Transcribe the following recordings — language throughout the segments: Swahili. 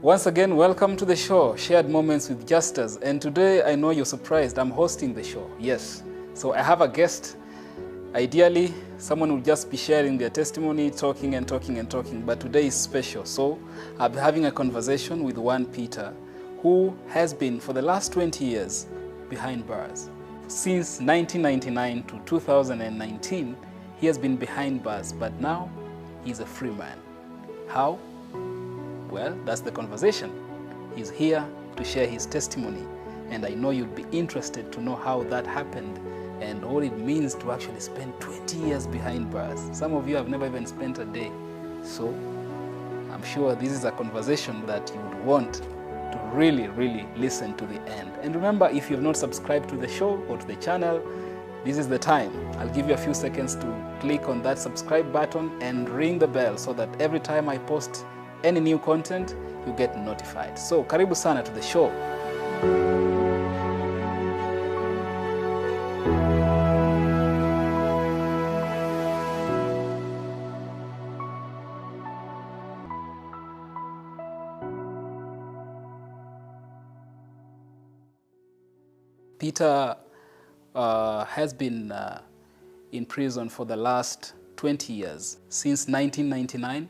Once again, welcome to the show, Shared Moments with Justus. And today, I know you're surprised, I'm hosting the show. Yes. So I have a guest. Ideally, someone will just be sharing their testimony, talking and talking and talking. But today is special. So I'll be having a conversation with one Peter, who has been, for the last 20 years, behind bars. Since 1999 to 2019, he has been behind bars, but now he's a free man. How? Well, that's the conversation. He's here to share his testimony, and I know you'd be interested to know how that happened and what it means to actually spend 20 years behind bars. Some of you have never even spent a day. So I'm sure this is a conversation that you would want to really listen to the end. And remember, if you've not subscribed to the show or to the channel, this is the time. I'll give you a few seconds to click on that subscribe button and ring the bell so that every time I post any new content, you get notified. So, karibu sana to the show. Peter has been in prison for the last 20 years. Since 1999,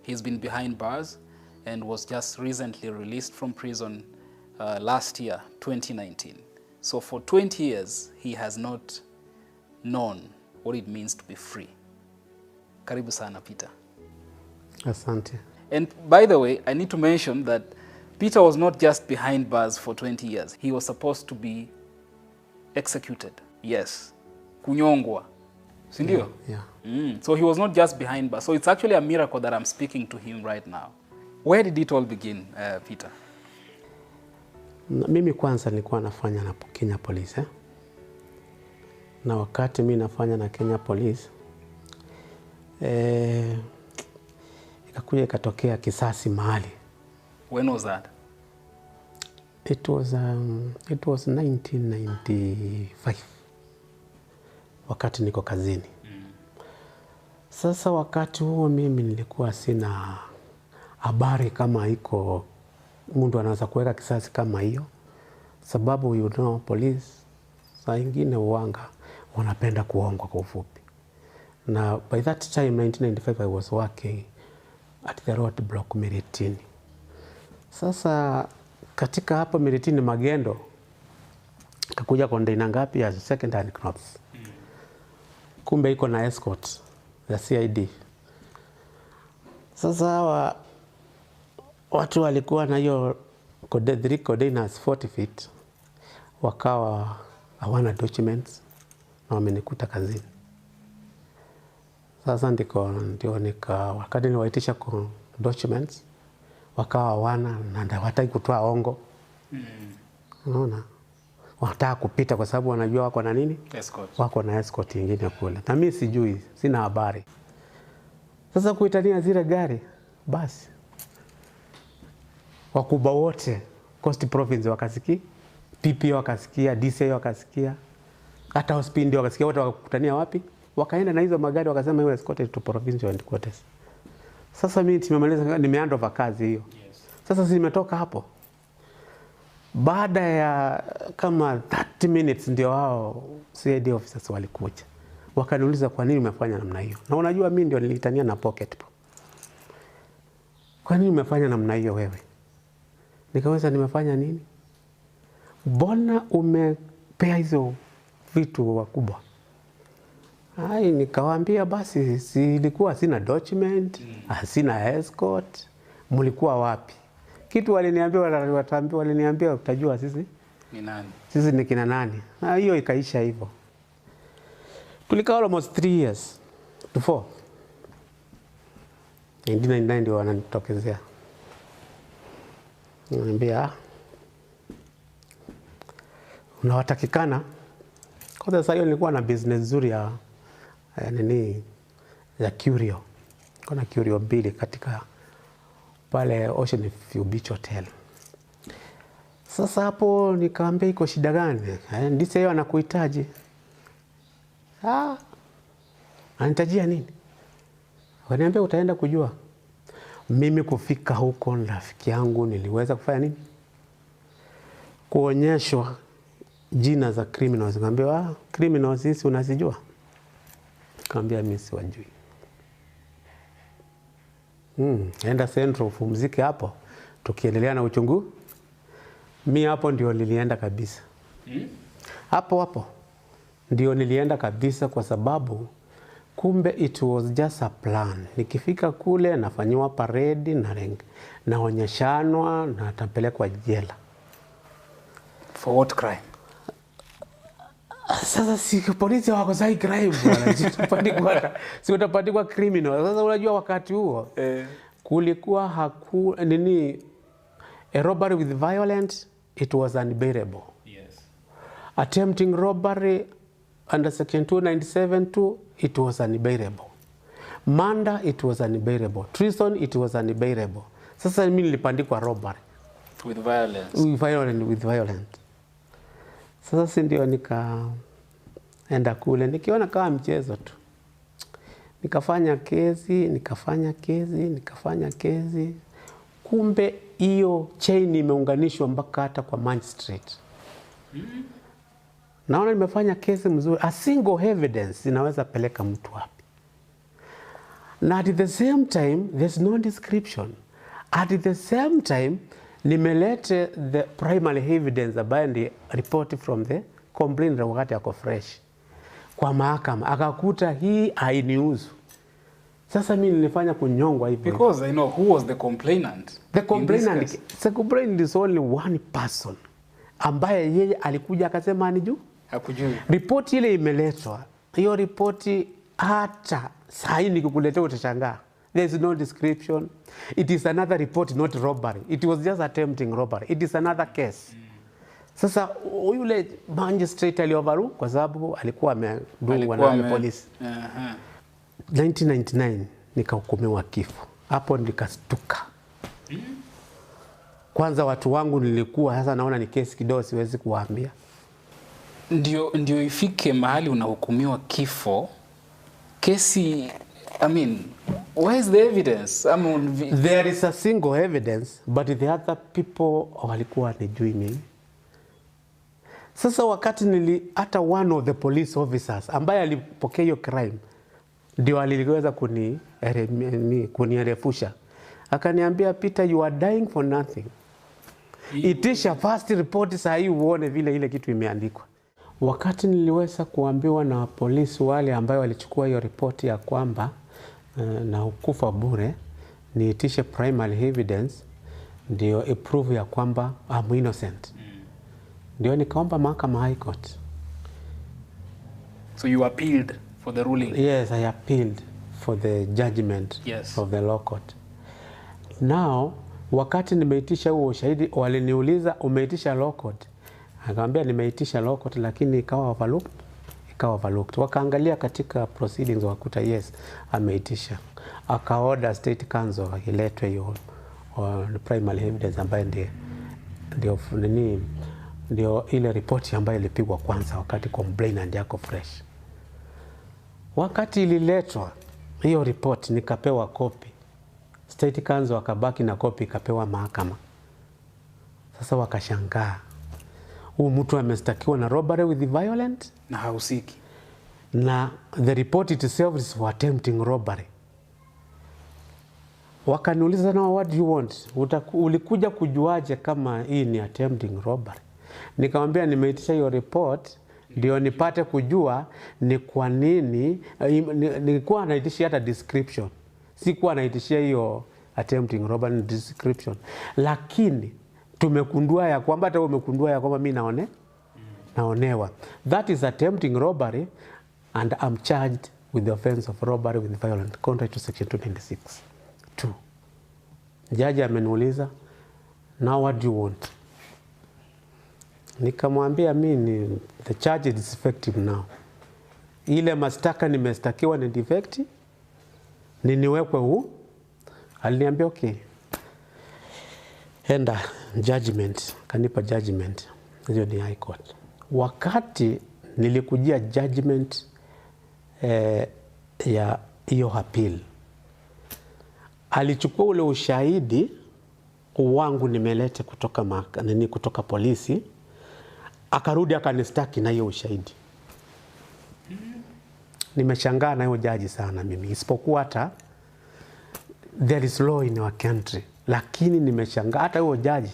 he's been behind bars and was just recently released from prison last year, 2019. So for 20 years, he has not known what it means to be free. Karibu sana, Peter. Asante. And by the way, I need to mention that Peter was not just behind bars for 20 years. He was supposed to be executed. Yes. Kunyongwa. Sindio? Yeah. So he was not just behind bars. So it's actually a miracle that I'm speaking to him right now. Where did it all begin, Peter? Mimi kwanza nilikuwa nafanya na Kenya Police. Na wakati mimi nafanya na Kenya Police, ikakuja ikatokea kisasi mahali. When was that? It was 1995. Wakati niko kazini. Sasa wakati huo mimi nilikuwa sina habari kama iko mtu anaweza kuweka kisasi kama hiyo, sababu you know police saa ingine uwanga wanapenda kuongwa kwa ufupi. Na by that time 1995 I was working at the road block Miritini. Sasa katika hapo Miritini Magendo kakuja container ngapi ya second hand crops. Kumbe iko na escort ya CID. Sasa watu walikuwa na hiyo containers 40 feet, wakawa hawana documents na wamenikuta kazini. Sasa ndio wakati niwaitisha kwa documents, wakawa hawana na hawataki kutoa ongo. Unaona? Wanataka kupita kwa sababu wanajua wako na nini? Escort. Wako na escort nyingine kule. Na mimi sijui, sina habari. Sasa kuitania zile gari, basi wakubwa wote, Coast Province wakasikia, PP wakasikia, DC wakasikia, hata hospitali ndio wakasikia, wote wakakutania wapi? Wakaenda na hizo magari wakasema hiyo escort to provincial headquarters. Sasa mimi nimemaliza, nimeandover kazi hiyo. Sasa nimetoka hapo. Baada ya kama 30 minutes ndio hao CID officers walikuja. Wakaniuliza kwa nini umefanya namna hiyo. Na unajua mimi ndio nilitania na pocket. Kwa nini umefanya namna hiyo wewe? Nikaweza nimefanya nini? Mbona umepea hizo vitu wakubwa? Nikawaambia basi silikuwa sina document, sina escort, mlikuwa wapi? Kitu waliniambia utajua sisi ni nani. Sisi ni kina nani. Na hiyo ikaisha hivyo. Tulikaa almost 3 years to 4. 1999 ndio wananitokezea. Niambia unawatakikana. Kwa sababu hiyo nilikuwa na business nzuri ya Curio. Kuna Curio 2 katika pale Ocean View Beach Hotel. Sasa hapo nikaambia iko shida gani? Ndise yeye anakuhitaji. Anitajia nini? Waniambia utaenda kujua. Mimi kufika huko na rafiki yangu niliweza kufanya nini? Kuonyeshwa jina za criminals. Nikamwambia, criminals hizi unazijua? Nikamwambia mimi siwajui. Enda Central ufumzike hapo. Tukiendelea na uchungu. Mimi hapo ndio nilienda kabisa. Hapo ndio nilienda kabisa kwa sababu kumbe it was just a plan. Nikifika kule nafanywa parade na naonyeshanwa na tapelekwa jela. For what crime? Sasa si polisi wako sai crime bwana. Si utapandikwa criminal. Sasa unajua wakati huo kulikuwa a robbery with violence, it was unbearable. Yes. Attempting robbery under section 297 it was unbearable. Murder, it was unbearable. Treason, it was unbearable. Sasa mimi nilipandikwa robbery with violence. With violence. Sasa si ndio nikaenda kule nikiona kama mchezo tu. Nikafanya kesi. Kumbe hiyo chain imeunganishwa mpaka hata kwa magistrate. Naona nimefanya kesi mzuri. A single evidence inaweza peleka mtu wapi. Na at the same time there's no description. At the same time nimelete the primary evidence ambayo ni report from the complainant wakati yako fresh kwa mahakama, akakuta hii hainihusu. Sasa mimi nilifanya kunyongwa hivi. Because I know who was the complainant. The complainant is only one person ambaye yeye alikuja akasema anijui. Hakujui. Report ile imeletwa. Hiyo report hata sahi nikikuletea utashangaa. There is no description. It is another report, not robbery. It was just attempting robbery. It is another case. Sasa yule magistrate aliovaru kwa sababu alikuwa amedungwa na polisi. 1999 nikahukumiwa kifo. Hapo nikastuka. Kwanza watu wangu nilikuwa sasa naona ni kesi kidogo siwezi kuwaambia. Ndio ifike mahali unahukumiwa kifo. Kesi, I mean, where is the evidence? There is a single evidence, but the other people walikuwa nijui mimi. Sasa wakati hata one of the police officers ambaye alipokea hiyo crime ndio aliweza kunirefusha. Akaniambia, Peter, you are dying for nothing. Itisha first report saa hii uone vile ile kitu imeandikwa. Wakati niliweza kuambiwa na polisi wale ambao walichukua hiyo report ya kwamba na ukufa bure, niitishe primary evidence ndio prove ya kwamba I'm innocent. Ndio nikaomba mahakama High Court. So you appealed for the ruling? Yes, I appealed for the judgment of the law court. Now, wakati nimeitisha huo ushahidi, waliniuliza umeitisha law court. Akamwambia nimeitisha law court lakini ikawa overlooked. Wakaangalia katika proceedings wakuta yes, ameitisha. Akaorder state council iletwe hiyo primary evidence ambayo ndio ile report ambayo ilipigwa kwanza wakati complainant yako fresh. Wakati ililetwa hiyo report nikapewa copy. State council wakabaki na copy ikapewa mahakama. Sasa wakashangaa. Huyu mtu amestakiwa na robbery with violence na hausiki. Na the report itself is for attempting robbery. Wakaniuliza, now what do you want? Ulikuja kujuaje kama hii ni attempting robbery? Nikamwambia nimeitisha hiyo report ndio nipate kujua ni kwa nini. Nilikuwa naitishia hata description. Sikuwa naitishia hiyo attempting robbery description. Lakini tumekundua ya kwamba hata umekundua ya kwamba mimi naonewa. That is attempting robbery and I'm charged with the offense of robbery with violence contrary to section 296. 2. Jaji ameniuliza, now what do you want? Nikamwambia mimi the charge is effective now. Ile mashtaka nimestakiwa ni defective. Niwekwe huu. Aliniambia okay. Enda judgment, kanipa judgment. Hiyo ni High Court. Wakati nilikujia judgment ya hiyo appeal, alichukua ule ushahidi wangu nimelete kutoka polisi, akarudi akanistaki na hiyo ushahidi. Nimeshangaa na hiyo jaji sana mimi, isipokuwa hata there is law in our country, lakini nimeshangaa hata hiyo jaji,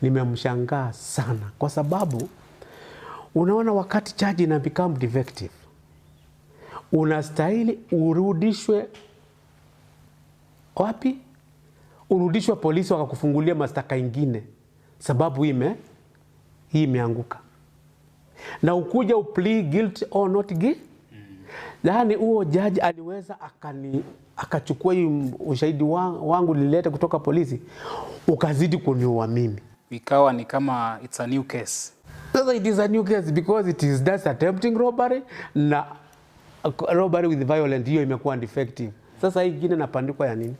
nimemshangaa sana kwa sababu unaona wakati charge ina become defective, unastahili urudishwe wapi? Urudishwe polisi wakakufungulia mashtaka ingine sababu hii imeanguka. Na ukuja uplead guilty or not guilty. Yaani huo judge aliweza akachukua hii ushahidi wangu nilileta kutoka polisi ukazidi kuniua mimi. Ikawa ni kama it's a new case. So it is a new case because it is just attempting robbery na robbery with violence, hiyo imekuwa defective. Sasa hii ingine napandikwa ya nini?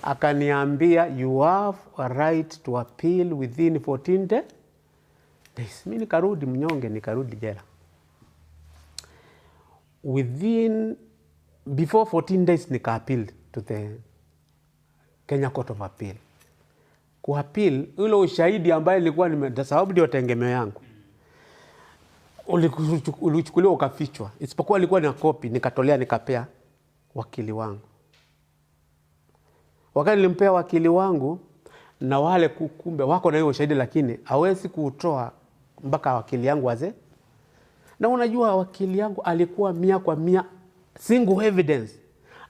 Akaniambia you have a right to appeal within 14 days. Mimi nikarudi mnyonge, nikarudi jela. Before 14 days nika appeal to the Kenya Court of Appeal. Kuappeal ule ushahidi ambaye ilikuwa sababu ndio tegemeo yangu, ulichukuliwa ukafichwa, isipokuwa ilikuwa ni copy, nikatolea nikapea wakili wangu. Wakati nilimpea wakili wangu, na wale kumbe wako na hiyo ushahidi, lakini hawezi kuutoa mpaka wakili yangu waze. Na unajua wakili yangu alikuwa 100% single evidence.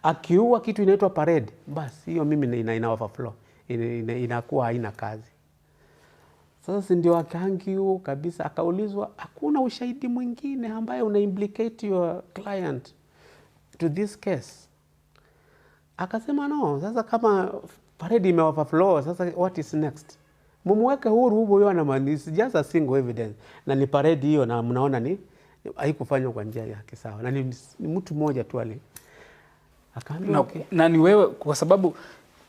Akiua kitu inaitwa parade, basi hiyo mimi ina overflow, inakuwa haina kazi. Sasa ndio akaangiu kabisa, akaulizwa hakuna ushahidi mwingine ambaye una implicate your client to this case. Akasema no, sasa kama parade ime overflow, sasa what is next? Mumweke huru huyo na it's just a single evidence. Na ni parade hiyo, na mnaona ni haikufanywa kwa njia yake sawa. Na ni mtu mmoja tu ali. Akaambia okay. Na ni wewe kwa sababu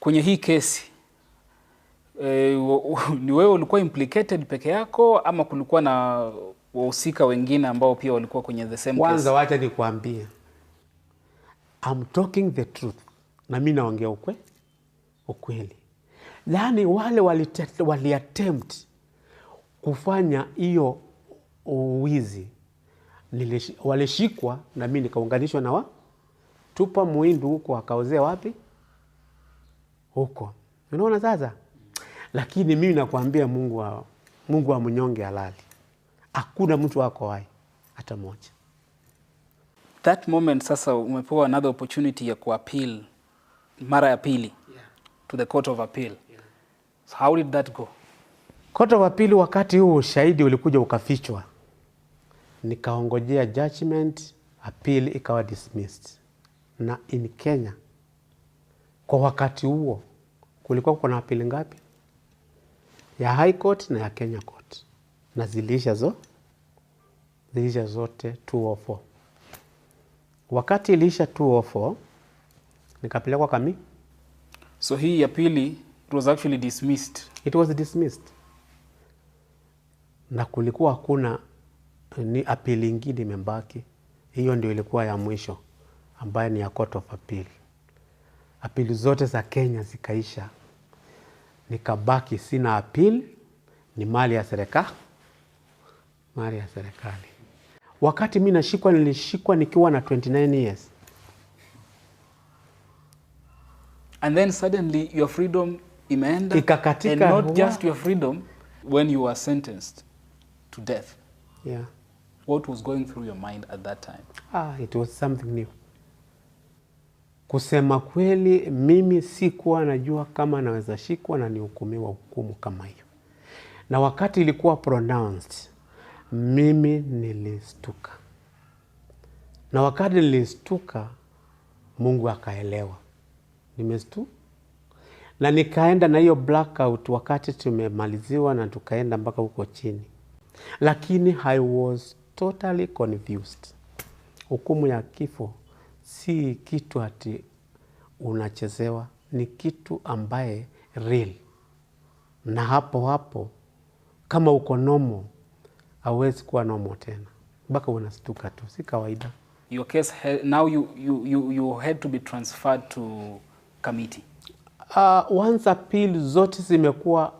kwenye hii kesi ni wewe ulikuwa implicated peke yako ama kulikuwa na wahusika wengine ambao pia walikuwa kwenye the same case? Kwanza wacha nikwambie, I'm talking the truth. Na mimi naongea ukweli. Yaani wale wali attempt kufanya hiyo uwizi walishikwa, na mimi nikaunganishwa na tupa Muindu huko, akaozea wapi? Huko. Unaona sasa? Lakini mimi nakwambia Mungu wa mnyonge halali. Hakuna mtu wako hai hata mmoja. That moment sasa umepewa another opportunity ya kuappeal mara ya pili to the Court of Appeal. So how did that go? Court of Appeal, wakati huu ushahidi ulikuja ukafichwa, nikaongojea judgment, appeal ikawa dismissed. Na in Kenya kwa wakati huo kulikuwa kuna appeal ngapi? Ya High Court na ya Kenya Court, na zilisha zote 204. Wakati ilisha 204 nikapelekwa kami. So hii ya pili it was actually dismissed. It was dismissed. Na kulikuwa hakuna ni appeal ingine imebaki. Hiyo ndio ilikuwa ya mwisho ambayo ni ya Court of Appeal. Appeal zote za Kenya zikaisha. Nikabaki sina appeal, ni mali ya serikali. Wakati mimi nilishikwa nikiwa na 29 years. And then suddenly your freedom imeenda. Ikakatika. And not just your freedom, when you were sentenced to death. Yeah. What was going through your mind at that time? It was something new. Kusema kweli mimi sikuwa najua kama naweza shikwa na nihukumiwa hukumu kama hiyo. Na wakati ilikuwa pronounced, mimi nilistuka. Na wakati nilistuka, Mungu akaelewa. Nimestuka. Na nikaenda na hiyo blackout wakati tumemaliziwa na tukaenda mpaka huko chini. Lakini I was totally confused. Hukumu ya kifo si kitu ati unachezewa, ni kitu ambaye real. Na hapo kama uko normal hauwezi kuwa normal tena, mpaka unastuka tu, si kawaida. Your case now you had to be transferred to committee. Once appeal zote zimekuwa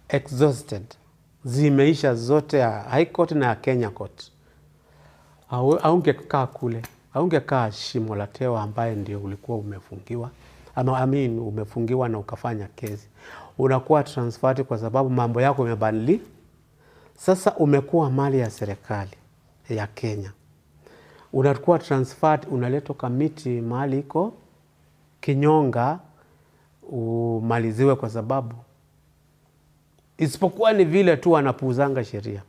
exhausted, zimeisha zote ya High Court na ya Kenya Court. Haungekaa kule, haungekaa Shimo la Tewa ambaye ndio ulikuwa umefungiwa, umefungiwa na ukafanya kesi. Unakuwa transferred kwa sababu mambo yako yamebadilika. Sasa umekuwa mali ya serikali ya Kenya. Unakuwa transferred, unaletwa kamiti mahali iko Kinyonga umaliziwe, kwa sababu isipokuwa ni vile tu wanapuuzanga sheria.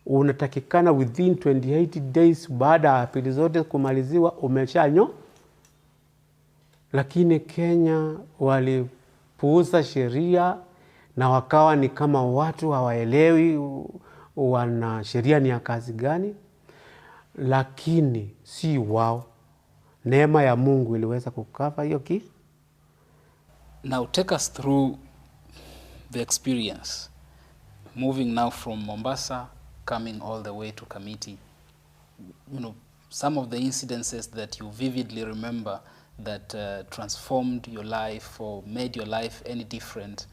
Unatakikana within 28 days baada ya apili zote kumaliziwa umeshanyo. Lakini Kenya walipuuza sheria na wakawa ni kama watu hawaelewi wana sheria ni ya kazi gani. Lakini si wao, neema ya Mungu iliweza kukava hiyo kitu. Now take us through the experience, moving now from Mombasa, coming all the way to Kamiti. You know, some of the incidences that you vividly remember that transformed your life or made your life any different,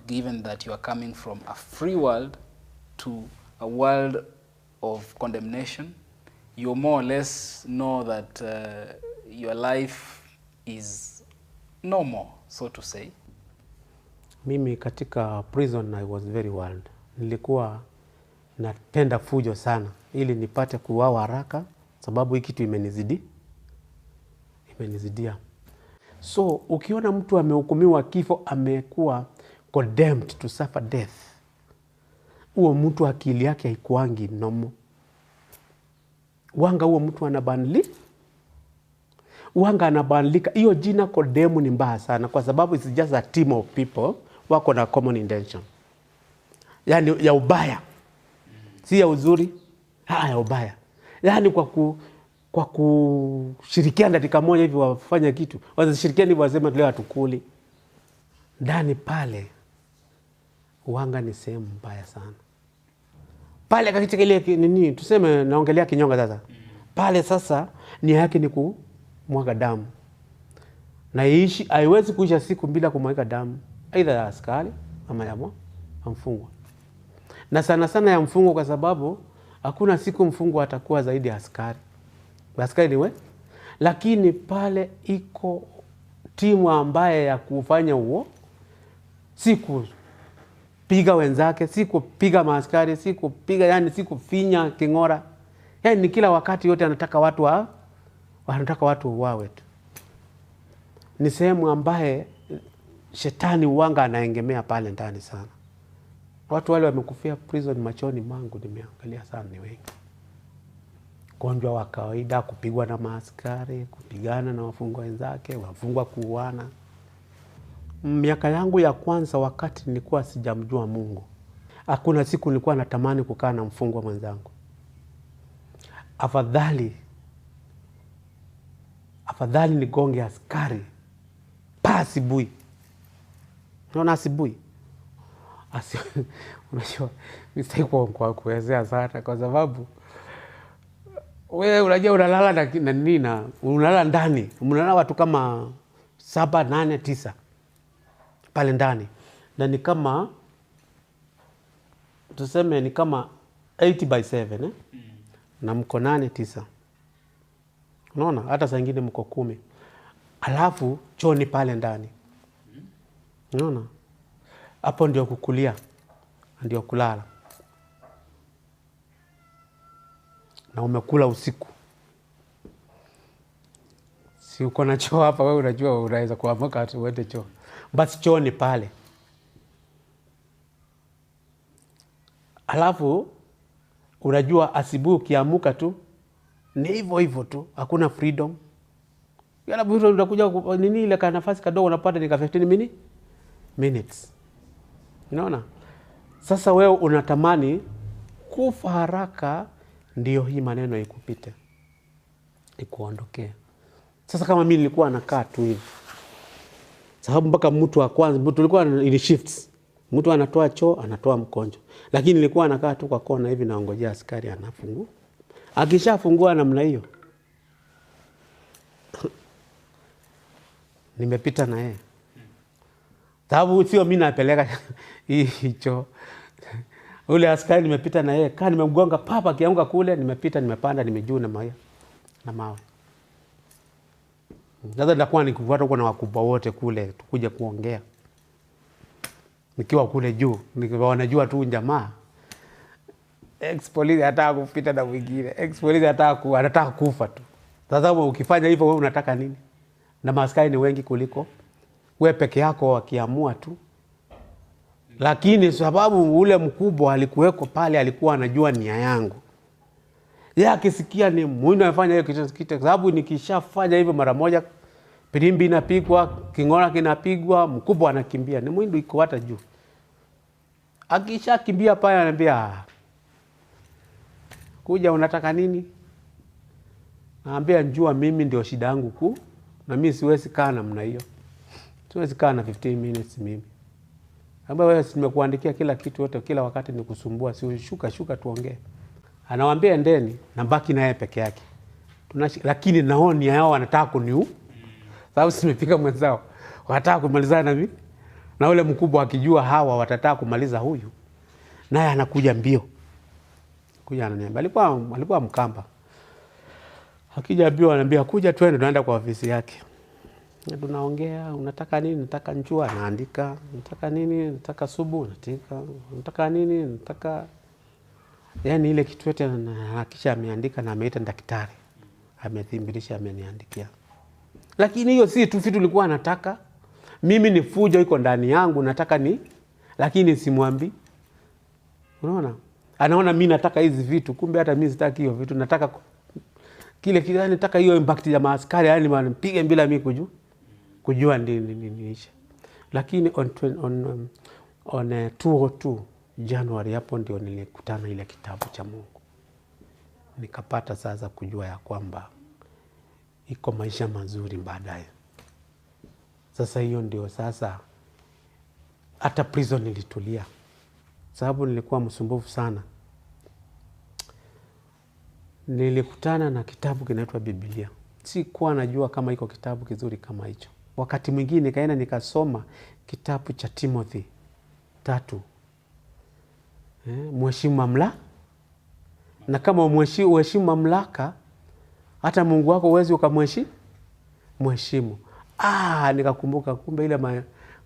given that you are coming from a free world to a world of condemnation. You more or less know that your life is normal, so to say. Mimi katika prison I was very wild. Nilikuwa napenda fujo sana ili nipate kuuawa haraka, sababu hii kitu imenizidia. So ukiona mtu amehukumiwa kifo, amekuwa condemned to suffer death, huo mtu akili yake haikuangi nomo. Wanga huo mtu anabadilika. Hiyo jina condemn ni mbaya sana, kwa sababu it's just a team of people wako na common intention. Yani ya ubaya. Si ya uzuri, ya ubaya. Yani kwa kushirikiana katika moja hivi wafanya kitu. Wasishirikiane hivi wasema leo hatukuli. Ndani pale wanga ni sehemu mbaya sana. Pale katika ile nini tuseme naongelea Kinyonga sasa. Pale sasa nia yake ni kumwaga damu. Na haiwezi kuisha siku bila kumwaga damu, aidha ya askari ama ya mfungwa. Na sana sana ya mfungwa, kwa sababu hakuna siku mfungwa atakuwa zaidi ya askari. Askari ni lakini pale iko timu ambaye ya kufanya huo, siku piga wenzake, siku piga maaskari, siku piga, yani siku finya kingora. Yani ni kila wakati yote anataka watu wawe tu. Ni sehemu ambaye shetani uwanga anaengemea pale ndani sana. Watu wale wamekufia prison machoni mangu nimeangalia sana ni wengi. Gonjwa wa kawaida, kupigwa na maaskari, kupigana na wafungwa wenzake, wafungwa kuuana. Miaka yangu ya kwanza wakati nilikuwa sijamjua Mungu, hakuna siku nilikuwa natamani kukaa na mfungwa mwenzangu. Afadhali nigonge askari pasibui. Unaona asibui? Unajua mistake kwa kuelezea sana, kwa sababu wewe unajua unalala na nini, unalala ndani, unalala watu kama 7, 8, 9 pale ndani. Na ni kama tuseme ni kama 8/7 na mko 8, 9. Unaona hata saa nyingine mko 10. Alafu choni pale ndani. Unaona? Hapo ndio kukulia, ndio kulala. Na umekula usiku. Si uko na choo hapa, wewe unajua unaweza kuamka hata uende choo. Basi choo ni pale. Alafu unajua asubuhi ukiamka tu ni hivyo tu, hakuna freedom. Yana bado unakuja nini ile kana nafasi kadogo unapata ni 15 minutes. Unaona? Sasa wewe unatamani kufa haraka ndio hii maneno ikupite, ikuondokee. Sasa kama mimi nilikuwa nakaa tu hivi, sababu mpaka mtu wa kwanza tulikuwa in shifts, mtu anatoa choo anatoa mkonjo, lakini nilikuwa nakaa tu kwa kona hivi naongojea askari anafungua. Akishafungua namna hiyo nimepita na yeye. Sababu sio mimi napeleka hicho. Ule askari nimepita na yeye, kama nimemgonga papa kianguka kule, nimepita nimepanda nimejuu na mawe. Sasa nitakuwa nikufuata huko na wakubwa wote kule tukuje kuongea. Nikiwa kule juu, wanajua tu jamaa. Ex-police hataka kupita na mwingine. Ex-police anataka kufa tu. Sasa ukifanya hivyo wewe unataka nini? Na maaskari ni wengi kuliko wewe peke yako wakiamua tu. Lakini sababu ule mkubwa alikuweko pale, alikuwa anajua nia yangu. Yeye akisikia ni Muindu amefanya hiyo kitu, sababu nikishafanya hivyo mara moja, pirimbi inapigwa, king'ora kinapigwa, mkubwa anakimbia. Ni Muindu iko hata juu. Akishakimbia pale ananiambia, kuja unataka nini? Naambia njua mimi ndio shida yangu kuu, na mimi siwezi kaa namna hiyo. Siwezi kaa na 15 minutes mimi. Ambaye wewe nimekuandikia kila kitu yote, kila wakati nikusumbua, si shuka tuongee. Anawaambia endeni na baki naye peke yake. Lakini naoni yao wanataka kuniu. Sababu simepika mwenzao. Wanataka kumalizana na mimi. Na ule mkubwa akijua hawa watataka kumaliza huyu, naye anakuja mbio. Kuja ananiambia alikuwa Mkamba. Akija mbio ananiambia kuja twende, tunaenda kwa ofisi yake. Tunaongea, unataka nini? Nataka njua, naandika. Nataka nini? Nataka subu, naandika. Nataka nini? Nataka, yani ile kitu yote kisha ameandika na ameita daktari. Amethimbilisha, ameniandikia. Lakini hiyo si tu vitu nilikuwa nataka. Mimi ni fujo iko ndani yangu, nataka lakini simwambi. Unaona? Anaona mimi nataka hizi vitu, kumbe hata mimi sitaki hiyo vitu. Nataka kile nataka hiyo impact ya maaskari, yani wanipige bila mimi kujua nini. Lakini on 202 January hapo ndio nilikutana ile kitabu cha Mungu. Nikapata sasa kujua ya kwamba iko maisha mazuri baadaye. Sasa hiyo ndio sasa hata prison nilitulia. Sababu nilikuwa msumbufu sana. Nilikutana na kitabu kinaitwa Biblia. Sikuwa najua kama iko kitabu kizuri kama hicho. Wakati mwingine nikaenda nikasoma kitabu cha Timothy 3. Mheshimu mamlaka. Na kama uheshimu mamlaka, hata Mungu wako huwezi ukamheshimu. Nikakumbuka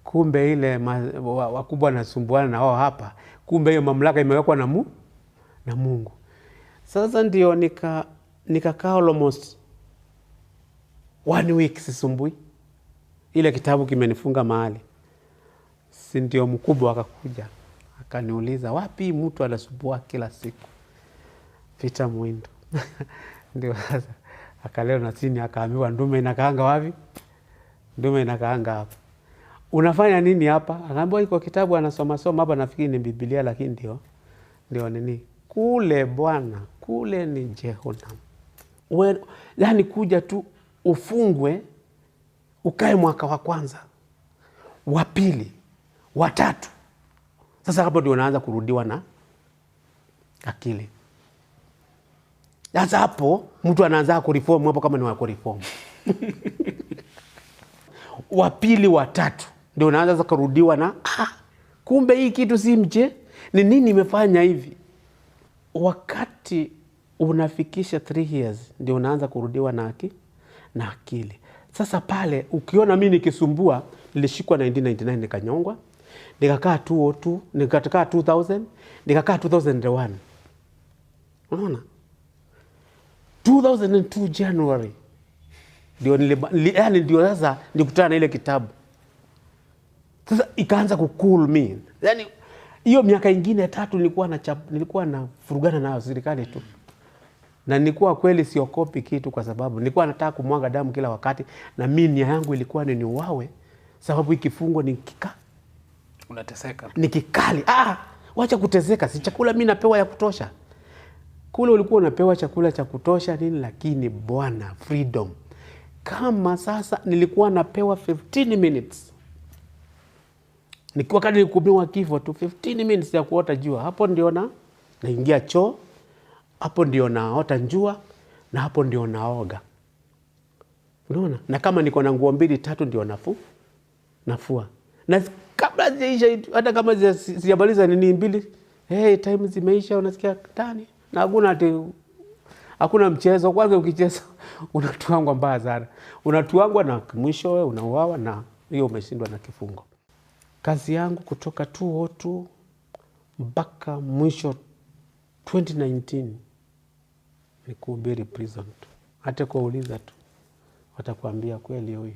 kumbe ile wakubwa nasumbuana na wao hapa. Kumbe hiyo mamlaka imewekwa na Mungu. Sasa ndio nikakaa almost 1 week sisumbui. Ile kitabu kimenifunga mahali. Si ndio mkubwa akakuja. Akaniuliza, wapi mtu anasumbua kila siku? Peter Muindu. Ndio sasa akaleo na chini akaambiwa ndume inakaanga wapi? Ndume inakaanga hapa. Unafanya nini hapa? Akaambiwa iko kitabu anasoma hapa, nafikiri ni Biblia, lakini ndio nini? Kule bwana, kule ni Jehanamu. Yani kuja tu ufungwe, ukae mwaka wa kwanza, wa pili, wa tatu. Sasa hapo ndio unaanza kurudiwa na akili. Sasa hapo mtu anaanza kureform hapo kama ni wa kureform. Wa pili, wa tatu ndio unaanza kurudiwa na kumbe hii kitu si mche, ni nini imefanya hivi? Wakati unafikisha 3 years ndio unaanza kurudiwa na akili. Sasa pale ukiona mimi nikisumbua, nilishikwa 1999 nikanyongwa, nikakaa 202, nikakaa 2000, nikakaa 2001. Unaona? 2002 January ndio sasa nikutana na ile kitabu. Sasa ikaanza kucool me. Yani hiyo miaka ingine 3 nilikuwa na furugana na serikali tu. Na nilikuwa kweli siokopi kitu, kwa sababu nilikuwa nataka kumwaga damu kila wakati, na mimi nia yangu ilikuwa ni niuawe, sababu ikifungo unateseka. Nikikali. Wacha kuteseka, si chakula mimi napewa ya kutosha. Kule ulikuwa unapewa chakula cha kutosha nini, lakini bwana freedom. Kama sasa nilikuwa napewa 15 minutes. Nikiwa kadri nikubiwa kifo tu 15 minutes ya kuota jua. Hapo ndio naingia choo. Hapo ndio naota njua, na hapo ndio naoga. Unaona? Na kama niko na nguo 2 3 ndio nafua. Na kabla ziisha, hata kama sijamaliza nini mbili, time zimeisha, unasikia tani na hakuna mchezo. Kwanza ukicheza unatuangwa mbaya sana, unatuangwa na mwisho wewe unauawa na hiyo umeshindwa na kifungo. Kazi yangu kutoka 2002 mpaka mwisho 2019 ni kuhubiri prison tu. Hata kuuliza tu watakwambia kweli huyu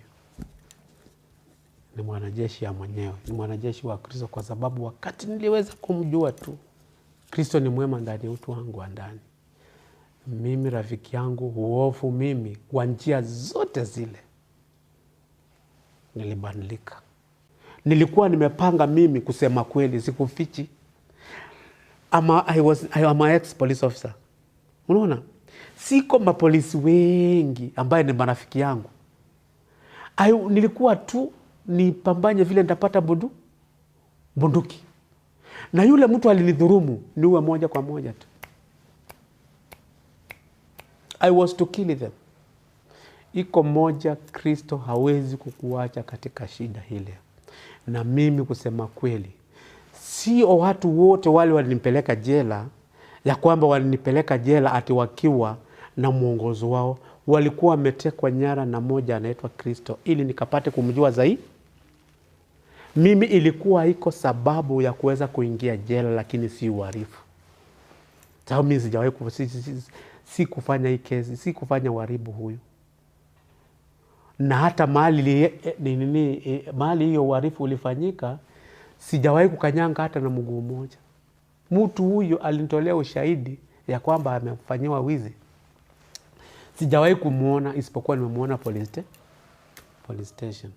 ni mwanajeshi ya mwenyewe, ni mwanajeshi wa Kristo, kwa sababu wakati niliweza kumjua tu Kristo ni mwema ndani ya utu wangu wa ndani, mimi rafiki yangu huofu mimi kwa njia zote zile nilibadilika. Nilikuwa nimepanga mimi kusema kweli, sikufichi. I'm an ex-police officer. Unaona? Siko mapolisi wengi ambaye ni marafiki yangu. Nilikuwa tu nipambanye vile nitapata bunduki. Na yule mtu alinidhurumu niwe moja kwa moja tu. I was to kill them. Iko moja, Kristo hawezi kukuacha katika shida ile. Na mimi kusema kweli, sio watu wote wale walinipeleka jela, ya kwamba walinipeleka jela ati wakiwa na mwongozo wao. Walikuwa wametekwa nyara na moja anaitwa Kristo, ili nikapate kumjua zaidi. Mimi ilikuwa iko sababu ya kuweza kuingia jela, lakini si uhalifu. Sababu mimi sijawahi si kufanya hii kesi, si kufanya uhalifu huyu. Na hata mahali hiyo uhalifu ulifanyika, sijawahi kukanyanga hata na mguu mmoja. Mtu huyo alinitolea ushahidi ya kwamba amefanyiwa wizi. Sijawahi kumuona, isipokuwa nimemuona police station.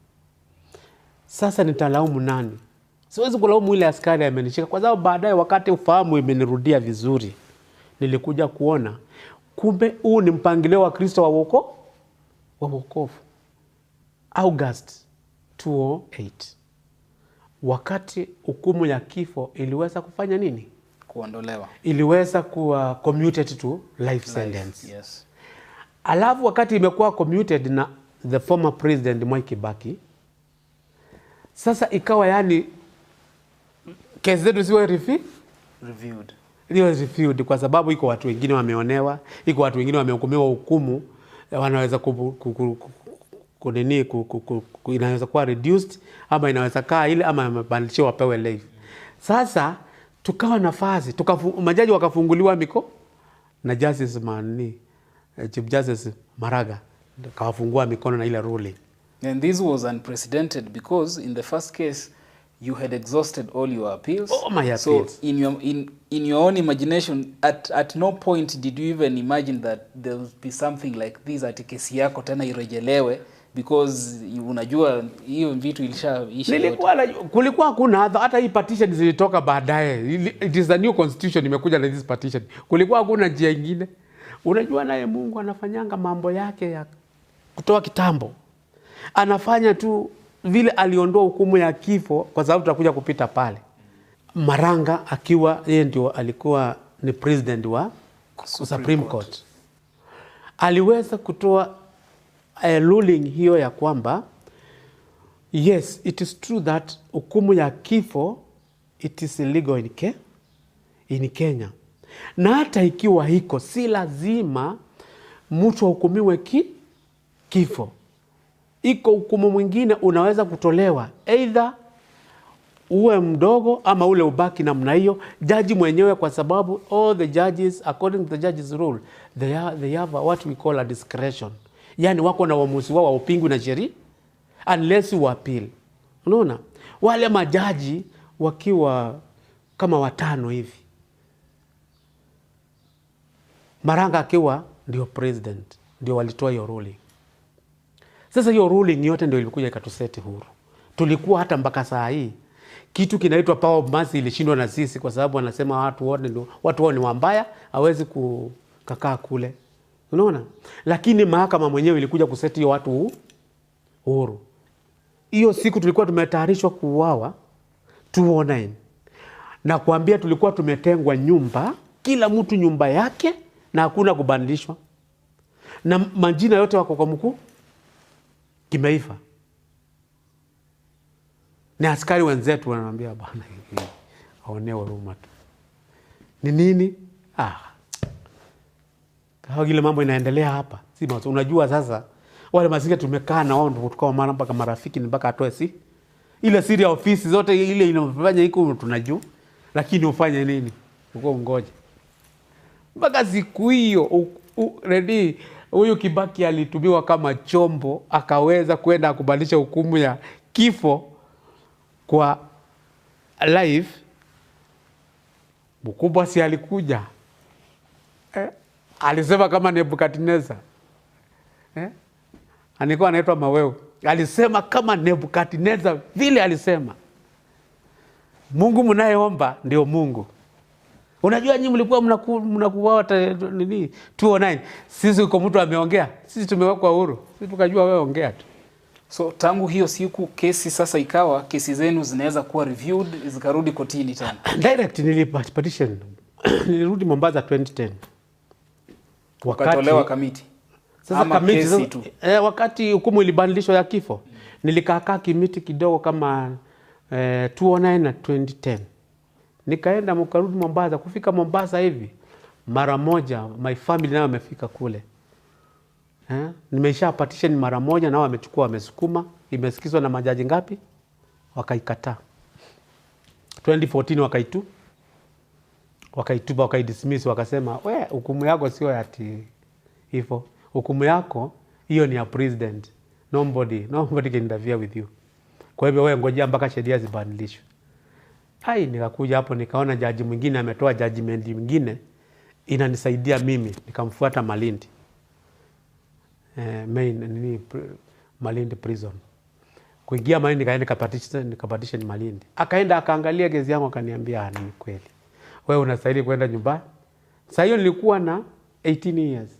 Sasa nitalaumu nani? Siwezi kulaumu ile askari amenishika, kwa sababu baadaye wakati ufahamu imenirudia vizuri, nilikuja kuona kumbe huu ni mpangilio wa Kristo wa wokovu. August 2008, wakati hukumu ya kifo iliweza kufanya nini? Kuondolewa. Iliweza kuwa commuted to life sentence. Yes. Alafu wakati imekuwa commuted na the former president Mwai Kibaki, sasa ikawa yani kesi zetu siwe reviewed. Iliyo reviewed kwa sababu iko watu wengine wameonewa, iko watu wengine wamehukumiwa hukumu, wanaweza inaweza kuwa reduced, ama inaweza kaa ile, ama mabadilisho wapewe life. Sasa tukawa nafasi, majaji wakafunguliwa na Justice Chief Justice Maraga kawafungua mikono na ile ruling. And this was unprecedented because in the first case you had exhausted all your appeals. Oh, my appeals. So in your own imagination, at no point did you even imagine that there would be something like this ati kesi yako tena irejelewe, because unajua hiyo vitu ilisha. Kulikuwa kuna hata hii petition zilitoka baadaye. It is the new constitution imekuja na this petition. Kulikuwa kuna njia nyingine. Unajua naye Mungu anafanyanga mambo yake ya kutoa kitambo. Anafanya tu vile aliondoa hukumu ya kifo, kwa sababu tutakuja kupita pale. Maranga akiwa yeye ndio alikuwa ni president wa Supreme Court. Aliweza kutoa ruling hiyo ya kwamba yes, it is true that hukumu ya kifo it is illegal in Kenya. Na hata ikiwa hiko, si lazima mtu hukumiwe kifo. Iko hukumu mwingine unaweza kutolewa, either uwe mdogo ama ule ubaki namna hiyo. Jaji mwenyewe, kwa sababu all the judges according to the judge's rule, they have what we call a discretion. Yani wako na uamuzi wao upingwi na sheria unless you appeal. Unaona? Wale majaji wakiwa kama 5 hivi. Maranga akiwa ndio president, ndio walitoa hiyo ruling. Sasa hiyo ruling yote ndio ilikuja ikatuseti huru. Tulikuwa hata mpaka saa hii kitu kinaitwa power of mercy ilishindwa na sisi, kwa sababu wanasema watu wao ni wambaya, hawezi kukaa kule. Unaona? Lakini mahakama mwenyewe ilikuja kuseti hiyo watu huru. Hiyo siku tulikuwa tumetayarishwa kuuawa 2009. Na kuambia tulikuwa tumetengwa nyumba, kila mtu nyumba yake, na hakuna kubadilishwa. Na majina yote wako kwa mkuu kimeifa. Ni askari wenzetu wananiambia bwana hivi. Aone huruma tu. Ni nini? Kwa ile mambo inaendelea hapa. Si unajua sasa wale mazingira tumekaa na wao ndio tukao maana mpaka marafiki ni mpaka atoe si. Ile siri ya ofisi zote ile inafanya iko tunajua. Lakini ufanye nini? Uko ungoje. Mpaka siku hiyo ready huyu Kibaki alitumiwa kama chombo akaweza kwenda kubadilisha hukumu ya kifo kwa life. Mkubwa si alikuja. Alisema kama Nebukadneza. Alikuwa anaitwa Maweo. Alisema kama Nebukadneza vile alisema. Mungu mnayeomba ndio Mungu. Unajua nyinyi mlikuwa mnakuwa nini 209. Sisi uko mtu ameongea. Sisi tumewekwa huru. Sisi tukajua wewe ongea tu. So tangu hiyo siku kesi sasa ikawa kesi zenu zinaweza kuwa reviewed zikarudi kotini tena. Direct nilipatition. Nilirudi Mombasa 2010. Wakatolewa kamiti. Sasa kamiti tu. Wakati hukumu ilibadilishwa ya kifo. Nilikaa kimiti kidogo kama 209 na 2010. Nikaenda mkarudi Mombasa. Kufika Mombasa hivi mara moja my family nao wamefika kule. Nimeisha partition mara moja nao wamechukua wamesukuma. Imesikizwa na majaji ngapi? Wakaikataa. 2014 wakaitupa wakaidismiss wakasema hukumu yako sio ati hivyo. Hukumu yako hiyo ni ya president. Nobody can interfere with you. Kwa hivyo wewe ngojea mpaka sheria zibadilishwe. Nikakuja hapo nikaona jaji mwingine ametoa judgment nyingine inanisaidia mimi, nikamfuata Malindi. Malindi prison. Kuingia Malindi nikapatisha Malindi. Akaenda akaangalia kesi yangu akaniambia ni kweli. Wewe unastahili kwenda nyumbani. Sasa hiyo nilikuwa na 18 years.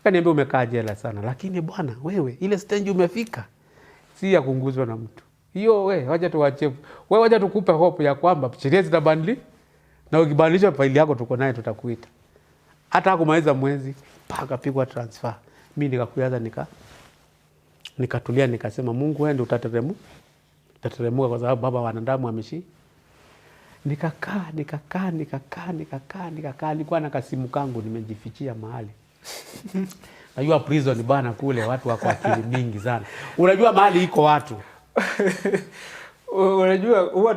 Akaniambia umekaa jela sana, lakini bwana wewe ile stage umefika si ya kunguzwa na mtu. Hiyo wacha tuache. Wacha tukupe hope ya kwamba sheria zitabadili na ukibadilisha faili yako tuko naye tutakuita. Hata kumaliza mwezi paka pigwa transfer. Mimi nikakuyaza nikatulia nikasema Mungu wewe ndio utateremka kwa sababu baba wanadamu ameshi. Nikakaa nilikuwa na kasimu kangu nimejifichia mahali. Najua prison bana kule watu wako akili mingi sana. Unajua mahali iko watu. Unajua huwa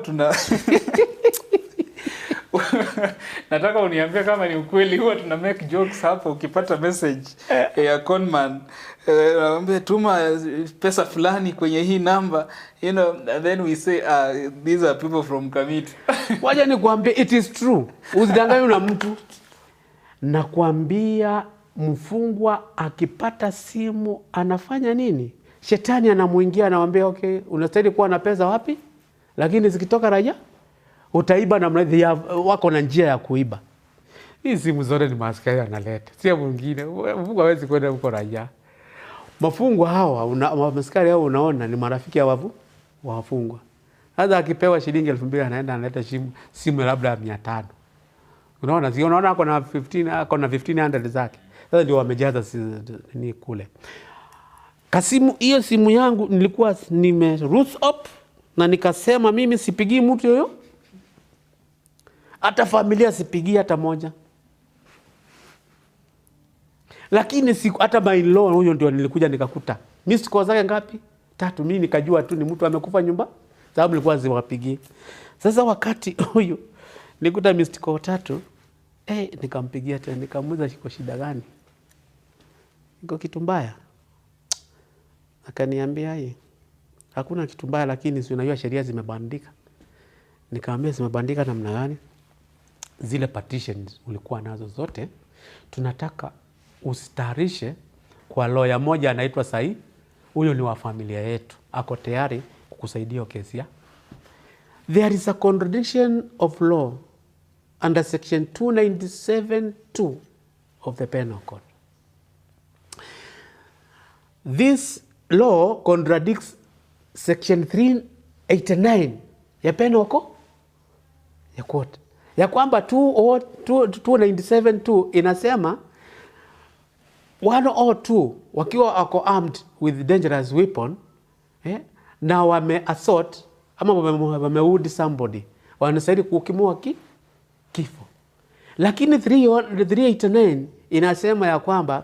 nataka uniambie kama ni ukweli huwa tuna make jokes hapo ukipata message ya conman naambia tuma pesa fulani kwenye hii namba then we say these are people from Kamiti. Waje nikwambie it is true. Usidanganywe na mtu. Nakwambia mfungwa akipata simu anafanya nini? Shetani anamuingia anamwambia okay, unastahili kuwa na pesa wapi? Lakini zikitoka raia utaiba na mradhi wako na njia ya kuiba. Hii simu zote ni maaskari analeta. Sio mwingine. Mfungwa hawezi kwenda huko raia. Mafungwa hawa, maaskari hao unaona ni marafiki ya wafungwa. Hata akipewa shilingi 2000 anaenda analeta simu labda 500. Unaona ako na 1500 zake. Sasa ndio wamejaza ni kule. Kasimu hiyo simu yangu nilikuwa root up na nikasema mimi sipigii mtu yoyo. Hata familia sipigii hata moja. Lakini siku hata my law huyo ndio nilikuja nikakuta. Missed call zake ngapi? 3. Mimi nikajua tu ni mtu amekufa nyumba. Sababu nilikuwa siwapigie. Sasa wakati huyo nikuta missed call 3, nikampigia tena nikamuuliza shiko shida gani? Iko kitu mbaya? Akaniambia hakuna kitu mbaya lakini si unajua sheria zimebadilika. Nikamwambia zimebadilika namna gani? Zile partitions ulikuwa nazo zote tunataka usitarishe kwa lawyer moja anaitwa Sai. Huyo ni wa familia yetu. Ako tayari kukusaidia kesi ya. There is a contradiction of law under section 297(2) of the Penal Code. This law contradicts section 389 ya Penal Code ya Code. Ya kwamba 297(2) inasema 1 or 2 wakiwa wako armed with dangerous weapon na wame assault ama wameudi somebody, wanastahili kuhukumiwa kifo. Lakini 389 inasema ya kwamba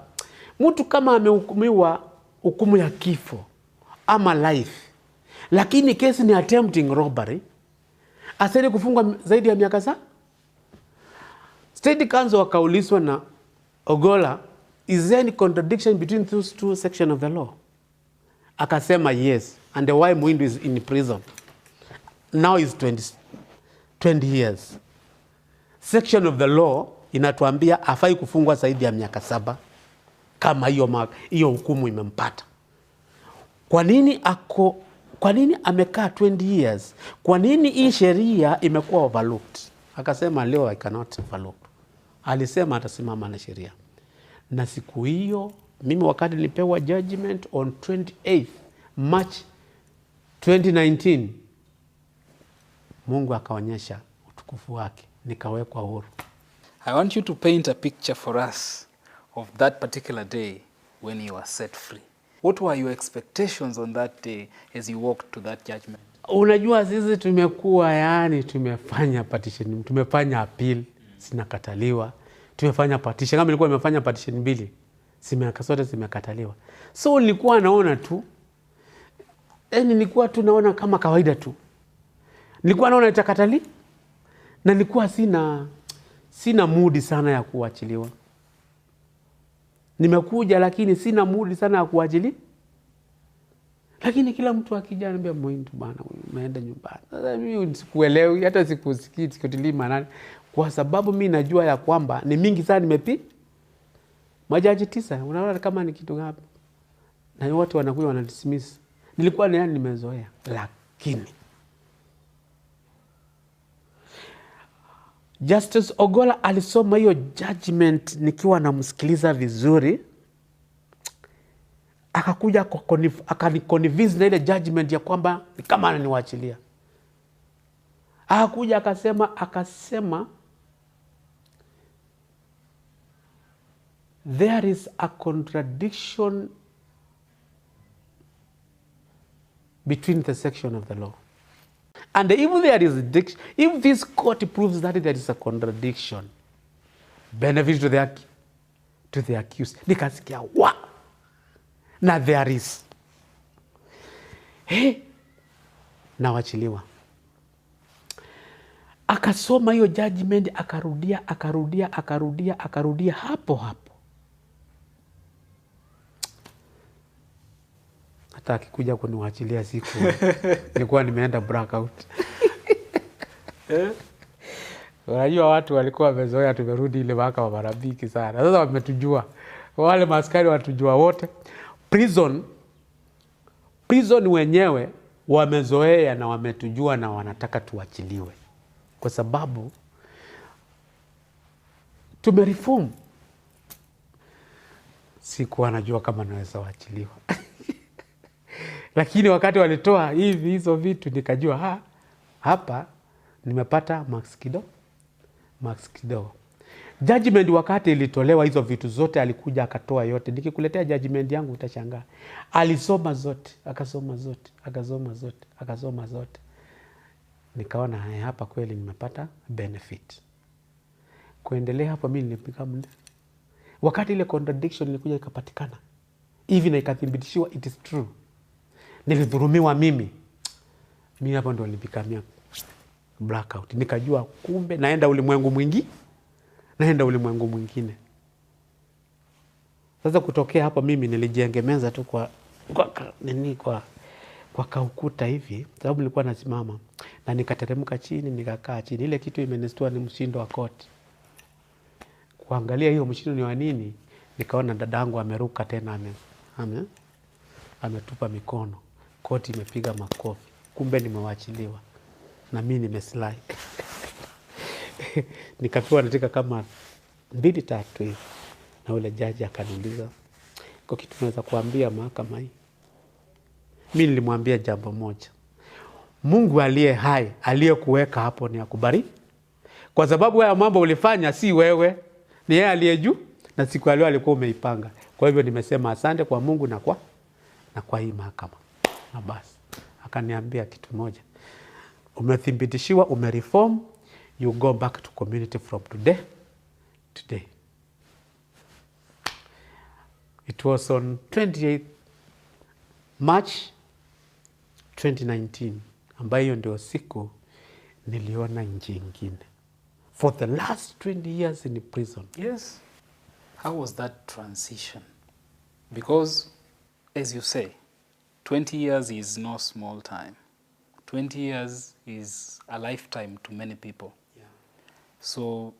mtu kama amehukumiwa hukumu ya kifo ama life, lakini kesi ni attempting robbery, astahili kufungwa zaidi ya miaka saba. State Council wakaulizwa na Ogolla, is there any contradiction between those two sections of the law? Akasema yes, and why Muindu is in prison now is 20 years. Section of the law inatuambia afai kufungwa zaidi ya miaka saba kama hiyo hukumu imempata. Kwa nini amekaa 20 years? Kwa nini hii sheria imekuwa overlooked? Akasema leo I cannot overlook. Alisema atasimama na sheria. Na siku hiyo mimi wakati nilipewa judgment on 28th March 2019, Mungu akaonyesha utukufu wake, nikawekwa huru. I want you to paint a picture for us of that particular day when you were set free. What were your expectations on that day as you walked to that judgment? Unajua sisi tumekuwa tumefanya petition, tumefanya appeal, sinakataliwa. Tumefanya petition, kama nilikuwa nimefanya petition 2, zote zimekataliwa. So nilikuwa naona tu, nilikuwa tu naona kama kawaida tu. Nilikuwa naona itakatali, na nilikuwa sina mood sana ya kuachiliwa. Nimekuja lakini sina mood sana ya kuachiliwa. Lakini kila mtu akija anambia Muindu bana, umeenda nyumbani. Sasa mimi sikuelewi, hata sikusikii, sikutilii maana, kwa sababu mimi najua ya kwamba ni mingi sana nimepi. Majaji 9, unaona kama ni kitu ngapi? Na wote wanakuja wanadismiss. Nilikuwa nimezoea, lakini Justice Ogolla alisoma hiyo judgment nikiwa namsikiliza vizuri. Akakuja akaniconvince na ile judgment ya kwamba ni kama ananiwachilia. Akakuja akasema there is a contradiction between the section of the law. And if this court proves that there is a contradiction, benefit to the accused. Nikasikia wa na there is. Nawachiliwa. Akasoma hiyo judgment, akarudia hapo. Hata akikuja kuniwachilia siku nilikuwa nimeenda blackout. Unajua watu walikuwa wamezoea tumerudi ile waka wa marafiki sana. Sasa wametujua. Wale maaskari watujua wote. Prison wenyewe wamezoea na wametujua na wanataka tuachiliwe. Kwa sababu tumereform. Sikuwa najua kama naweza waachiliwa. Lakini wakati walitoa hizo vitu nikajua hapa nimepata max kidogo. Judgment wakati ilitolewa hizo vitu zote alikuja akatoa yote. Nikikuletea judgment yangu utashangaa. Alisoma zote, akasoma zote. Nikaona hapa kweli nimepata benefit. Kuendelea hapa mimi nilipiga mle. Wakati ile contradiction ilikuja ikapatikana, hivi na ikathibitishiwa it is true. Nilidhulumiwa mimi hapo ndo nilipikamia blackout. Nikajua kumbe naenda ulimwengu mwingine. Sasa kutokea hapa mimi nilijiengemeza tu kwa kaukuta hivi, sababu nilikuwa nasimama na nikateremka chini, nikakaa chini. Ile kitu imenistua ni mshindo wa koti. Kuangalia hiyo mshindo ni wa nini, nikaona dadangu ameruka tena ametupa mikono. Koti imepiga makofi. Kumbe nimewachiliwa. Na mimi nimeslide. Nikapewa nataka kama 2-3 hivi. Na ule jaji akaniuliza, kwa kitu naweza kuambia mahakama hii? Mimi nilimwambia jambo moja. Mungu aliye hai, aliyekuweka hapo ni akubariki. Kwa sababu haya mambo ulifanya si wewe, ni yeye aliye juu, na siku ya leo alikuwa umeipanga. Kwa hivyo nimesema asante kwa Mungu na kwa hii mahakama. Na basi akaniambia kitu moja. Umethibitishiwa, umereform, you go back to community from today. It was on 28th March 2019 ambayo ndio siku niliona nchi ingine. For the last 20 years in prison. Yes. How was that transition? Because, as you say, 20 years is no small time. 20 years is a lifetime to many people. Yeah. So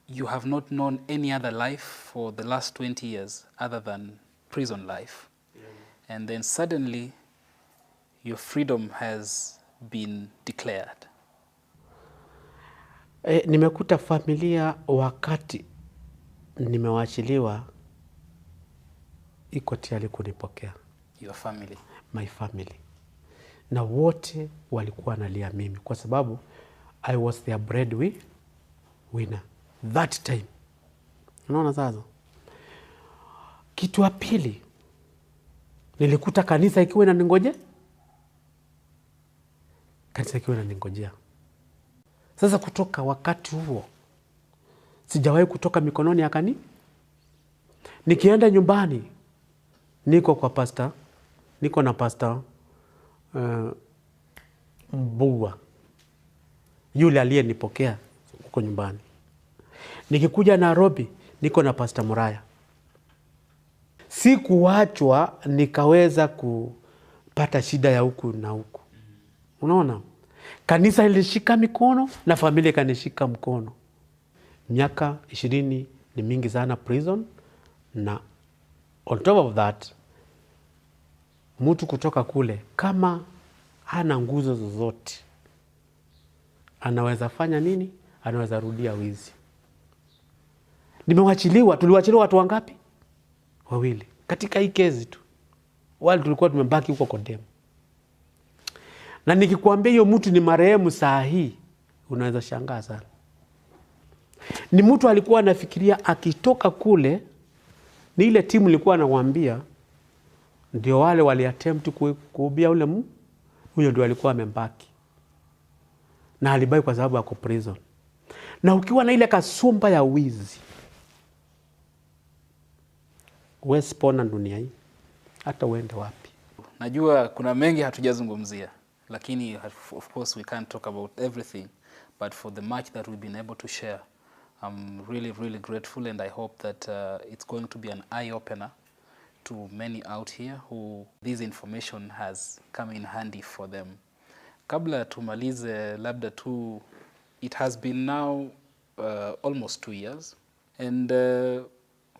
you have not known any other life for the last 20 years other than prison life. Yeah. And then suddenly your freedom has been declared. Nimekuta familia wakati nimewachiliwa iko tayari kunipokea. Your family? My family. Na wote walikuwa nalia mimi kwa sababu I was their breadwinner that time. Unaona sasa? Kitu ya pili, nilikuta kanisa ikiwa inaningoje. Kanisa ikiwa inaningojea. Sasa kutoka wakati huo sijawahi kutoka mikononi ya kanisa. Nikienda nyumbani niko kwa pastor, niko na pastor Mbugua, yule aliyenipokea huko nyumbani. Nikikuja Nairobi niko na pastor Muraya. Sikuachwa nikaweza kupata shida ya huku na huku. Unaona? Kanisa ilishika mikono na familia kanishika mkono. Miaka 20 ni mingi sana prison, na on top of that mtu kutoka kule kama hana nguzo zozote anaweza fanya nini? Anaweza rudia wizi. Nimewachiliwa, tuliwachiliwa watu wangapi? 2 katika hii kesi tu. Wale tulikuwa tumebaki huko condemn. Na nikikwambia hiyo mtu ni marehemu saa hii, unaweza shangaa sana. Ni mtu alikuwa anafikiria akitoka kule, ni ile timu ilikuwa anawaambia ndio wale waliattempt kuubia ule huyo ndio alikuwa amembaki. Na alibaki kwa sababu ako prison. Na ukiwa na ile kasumba ya wizi, wewe spona dunia hii hata uende wapi. Najua kuna mengi hatujazungumzia, lakini of course we can't talk about everything, but for the much that we've been able to share, I'm really grateful, and I hope that it's going to be an eye-opener to many out here who this information has come in handy for them. Kabla tumalize, labda tu, it has been now almost 2 years, and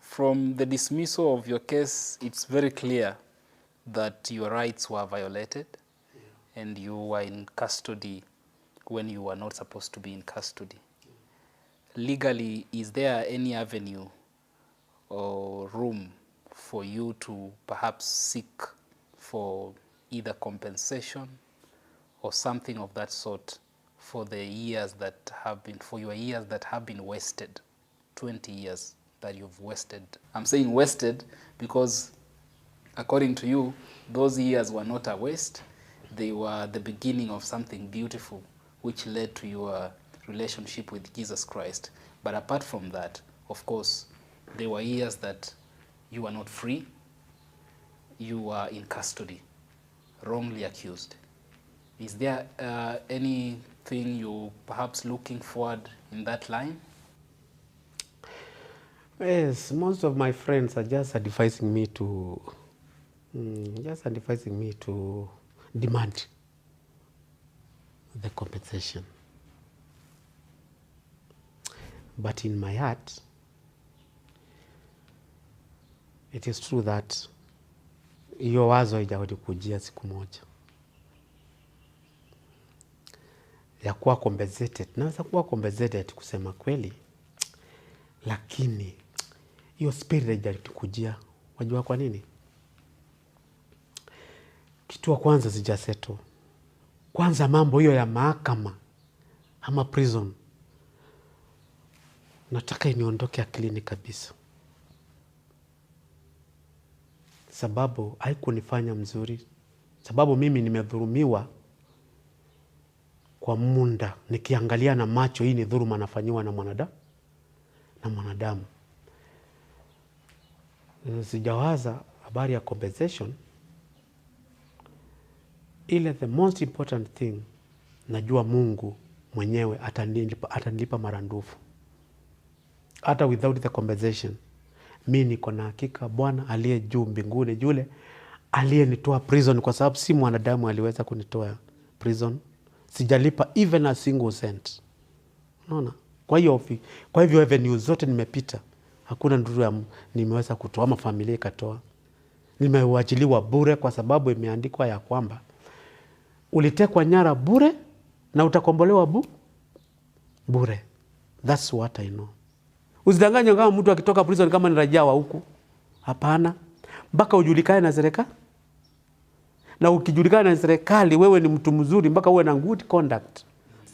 from the dismissal of your case, it's very clear that your rights were violated, and you were in custody when you were not supposed to be in custody. Legally, is there any avenue or room for you to perhaps seek for either compensation or something of that sort for the years that have been, for your years that have been wasted, 20 years that you've wasted? I'm saying wasted because according to you, those years were not a waste. They were the beginning of something beautiful, which led to your relationship with Jesus Christ. But apart from that, of course, there were years that you were not free. You were in custody, wrongly accused. Is there anything you perhaps looking forward in that line? Yes, most of my friends are just advising me to demand the compensation. But in my heart, it is true that hiyo wazo haijakujia siku moja ya kuwa compensated. Naweza kuwa compensated kusema kweli, lakini hiyo spirit haijakujia. Wajua kwa nini? Kitu wa kwanza sijaseto. Kwanza mambo hiyo ya mahakama ama prison, nataka iniondoke akilini kabisa. Sababu haikunifanya mzuri. Sababu mimi nimedhulumiwa kwa muda nikiangalia na macho, hii ni dhuluma nafanyiwa na mwanadamu. Sijawaza habari ya compensation. Ile the most important thing, najua Mungu mwenyewe atanilipa marandufu. Hata without the compensation, mimi niko na hakika Bwana aliye juu mbinguni, yule aliyenitoa prison, kwa sababu si mwanadamu aliweza kunitoa prison, sijalipa even a single cent. Unaona? Kwa hivyo avenue zote nimepita, hakuna ndugu nimeweza kutoa ama familia ikatoa. Nimewachiliwa bure, kwa sababu imeandikwa ya kwamba ulitekwa nyara bure na utakombolewa bure. That's what I know. Usidanganywe kama mtu akitoka prison kama ni raia wa huku. Hapana. Mpaka ujulikane na serikali. Na ukijulikana na serikali, wewe ni mtu mzuri, mpaka uwe na good conduct.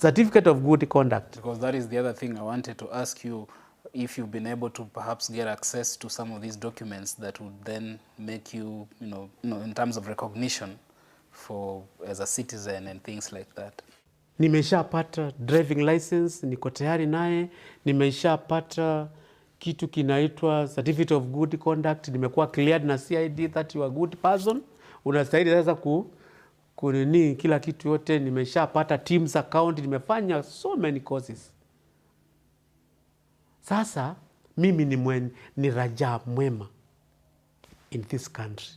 Certificate of good conduct. Because that is the other thing I wanted to ask you, if you've been able to perhaps get access to some of these documents that would then make you, in terms of recognition as a citizen and things like that. Nimeshapata driving license, niko tayari naye. Nimeshapata kitu kinaitwa certificate of good conduct, nimekuwa cleared na CID that you are a good person. Unastahili sasa kunini kila kitu yote. Nimeshapata Teams account, nimefanya so many courses. Sasa mimi ni raia mwema in this country.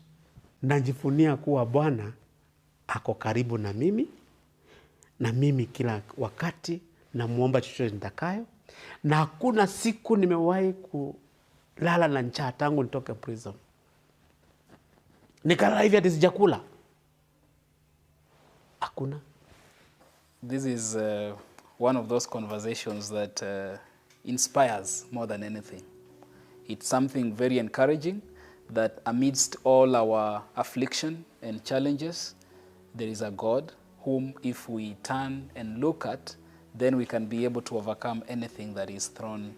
Najivunia kuwa Bwana ako karibu na mimi. Na mimi kila wakati namuomba chochote nitakayo. Na hakuna siku nimewahi kulala na njaa tangu nitoke prison. Nikalala hivi hadi sijakula. Hakuna. This is one of those conversations that inspires more than anything. It's something very encouraging that amidst all our affliction and challenges, there is a God whom if we turn and look at, then we can be able to overcome anything that is thrown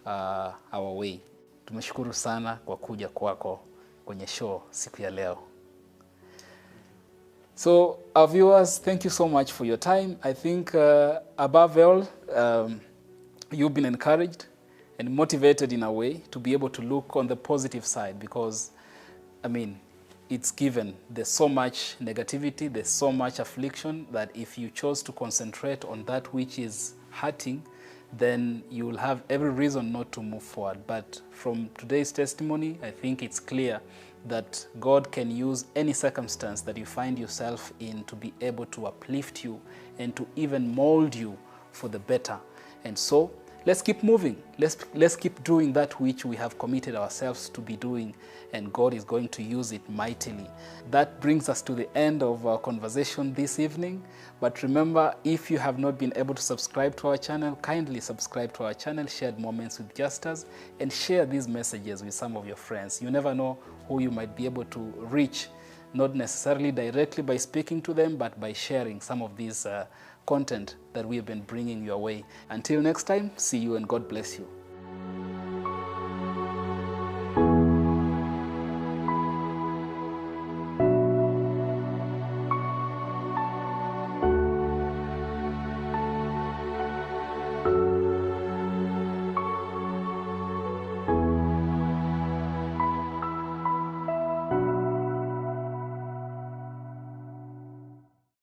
our way. Tumeshukuru sana kwa kuja kwako kwenye show siku ya leo. So our viewers, thank you so much for your time. I think above all, you've been encouraged and motivated in a way to be able to look on the positive side, because, it's given. There's so much negativity, there's so much affliction, that if you chose to concentrate on that which is hurting, then you will have every reason not to move forward. But from today's testimony, I think it's clear that God can use any circumstance that you find yourself in to be able to uplift you and to even mold you for the better. And so let's keep moving. Let's keep doing that which we have committed ourselves to be doing, and God is going to use it mightily. That brings us to the end of our conversation this evening. But remember, if you have not been able to subscribe to our channel, kindly subscribe to our channel, Shared Moments with Justus, and share these messages with some of your friends. You never know who you might be able to reach, not necessarily directly by speaking to them, but by sharing some of these content that we have been bringing your way. Until next time, see you and God bless you.